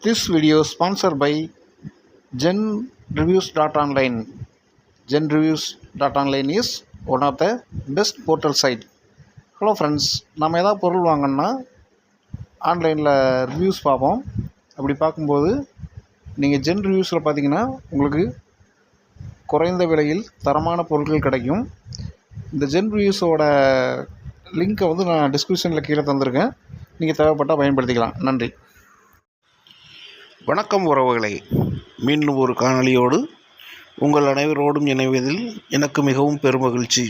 This video is sponsored by GenReviews.online. GenReviews.online is one of the best portal site. Hello friends, நம்ம ஏதாவது பொருள் வாங்கினா ஆன்லைனில் reviews பார்ப்போம். அப்படி பார்க்கும்போது நீங்கள் ஜென் ரிவ்யூஸில் பார்த்தீங்கன்னா உங்களுக்கு குறைந்த விலையில் தரமான பொருட்கள் கிடைக்கும். இந்த ஜென் ரிவ்யூஸோட லிங்க்கை நான் டிஸ்கிரிப்ஷனில் கீழே தந்திருக்கேன். நீங்கள் தேவைப்பட்டால் பயன்படுத்திக்கலாம். நன்றி. வணக்கம் உறவுகளை, மீண்டும் ஒரு காணொளியோடு உங்கள் அனைவரோடும் இணைவதில் எனக்கு மிகவும் பெருமகிழ்ச்சி.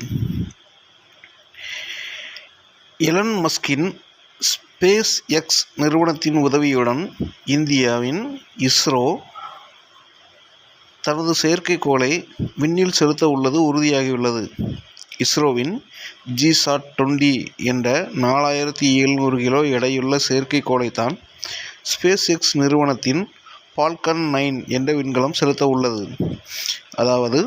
எலன் மஸ்கின் ஸ்பேஸ் எக்ஸ் நிறுவனத்தின் உதவியுடன் இந்தியாவின் இஸ்ரோ தனது செயற்கைக்கோளை விண்ணில் செலுத்த உள்ளது உறுதியாகியுள்ளது. இஸ்ரோவின் GSAT-20 என்ற 4700 கிலோ எடையுள்ள செயற்கைக்கோளைத்தான் ஸ்பேஸ் எக்ஸ் நிறுவனத்தின் ஃபால்கன் 9 என்ற விண்கலம் செலுத்த உள்ளது. அதாவது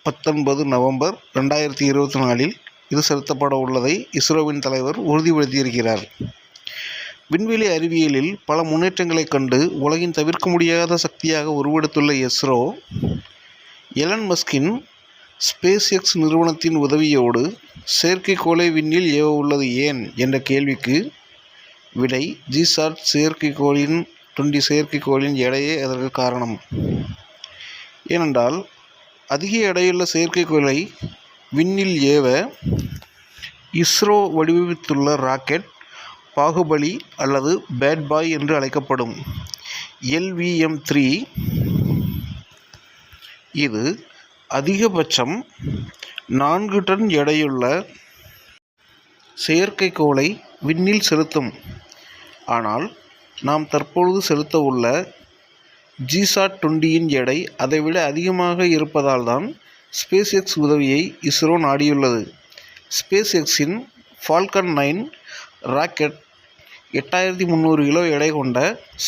19 நவம்பர் 2024 இது செலுத்தப்பட உள்ளதை இஸ்ரோவின் தலைவர் உறுதிப்படுத்தியிருக்கிறார். விண்வெளி அறிவியலில் பல முன்னேற்றங்களைக் கண்டு உலகின் தவிர்க்க முடியாத சக்தியாக உருவெடுத்துள்ள இஸ்ரோ, எலன் மஸ்கின் ஸ்பேஸ் எக்ஸ் நிறுவனத்தின் உதவியோடு செயற்கைக்கோளை விண்ணில் ஏவ உள்ளது ஏன் என்ற கேள்விக்கு விடை, GSAT செயற்கைக்கோளின் 20 செயற்கைக்கோளின் எடையே அதற்கு காரணம். ஏனென்றால் அதிக எடையுள்ள செயற்கைக்கோளை விண்ணில் ஏவ இஸ்ரோ வடிவமைத்துள்ள ராக்கெட் பாகுபலி அல்லது பேட் பாய் என்று அழைக்கப்படும் LVM-3. இது அதிகபட்சம் 4 டன் எடையுள்ள செயற்கைக்கோளை விண்ணில் செலுத்தும். ஆனால் நாம் தற்பொழுது செலுத்த உள்ள GSAT-20 எடை அதைவிட அதிகமாக இருப்பதால் தான் ஸ்பேஸ் எக்ஸ் உதவியை இஸ்ரோ நாடியுள்ளது. ஸ்பேஸ் எக்ஸின் ஃபால்கன் 9 ராக்கெட் 8300 கிலோ எடை கொண்ட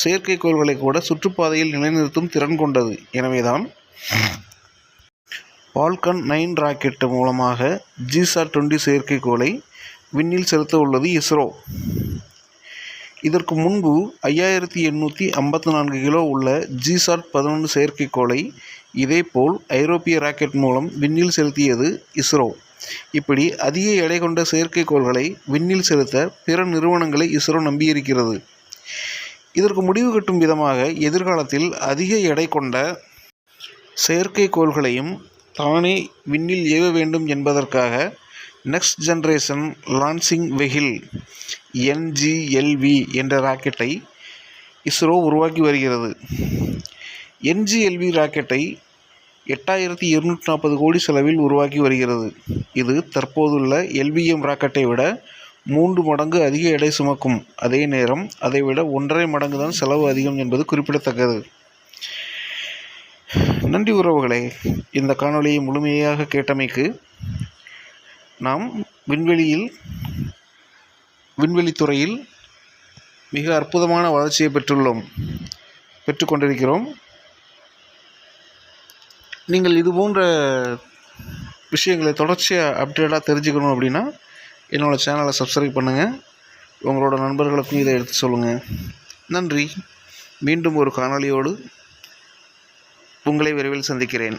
செயற்கைக்கோள்களை கூட சுற்றுப்பாதையில் நிலைநிறுத்தும் திறன் கொண்டது. எனவேதான் ஃபால்கன் 9 ராக்கெட் மூலமாக GSAT-20 செயற்கைக்கோளை விண்ணில் செலுத்த உள்ளது இஸ்ரோ. இதற்கு முன்பு 5854 கிலோ உள்ள GSAT-11 செயற்கைக்கோளை இதேபோல் ஐரோப்பிய ராக்கெட் மூலம் விண்ணில் செலுத்தியது இஸ்ரோ. இப்படி அதிக எடை கொண்ட செயற்கைக்கோள்களை விண்ணில் செலுத்த பிற நிறுவனங்களை இஸ்ரோ நம்பியிருக்கிறது. இதற்கு முடிவு கட்டும் விதமாக எதிர்காலத்தில் அதிக எடை கொண்ட செயற்கைக்கோள்களையும் தானே விண்ணில் ஏவ வேண்டும் என்பதற்காக நெக்ஸ்ட் ஜெனரேஷன் லான்ச்சிங் வெஹில் NGLV என்ற ராக்கெட்டை இஸ்ரோ உருவாக்கி வருகிறது. NGLV ராக்கெட்டை 8240 கோடி செலவில் உருவாக்கி வருகிறது. இது தற்போதுள்ள LVM ராக்கெட்டை விட 3 மடங்கு அதிக எடை சுமக்கும். அதே நேரம் அதைவிட 1.5 மடங்கு தான் செலவு அதிகம் என்பது குறிப்பிடத்தக்கது. நன்றி உறவுகளே, இந்த காணொளியை முழுமையாக கேட்டமைக்கு. நாம் விண்வெளித்துறையில் மிக அற்புதமான வளர்ச்சியை பெற்றுக்கொண்டிருக்கிறோம். நீங்கள் இது போன்ற விஷயங்களை தொடர்ச்சியாக அப்டேட்டாக தெரிஞ்சுக்கணும் அப்படின்னா என்னோடய சேனலை சப்ஸ்கிரைப் பண்ணுங்கள். உங்களோட நண்பர்களுக்கும் இதை எடுத்து சொல்லுங்கள். நன்றி. மீண்டும் ஒரு காணொளியோடு உங்களை விரைவில் சந்திக்கிறேன்.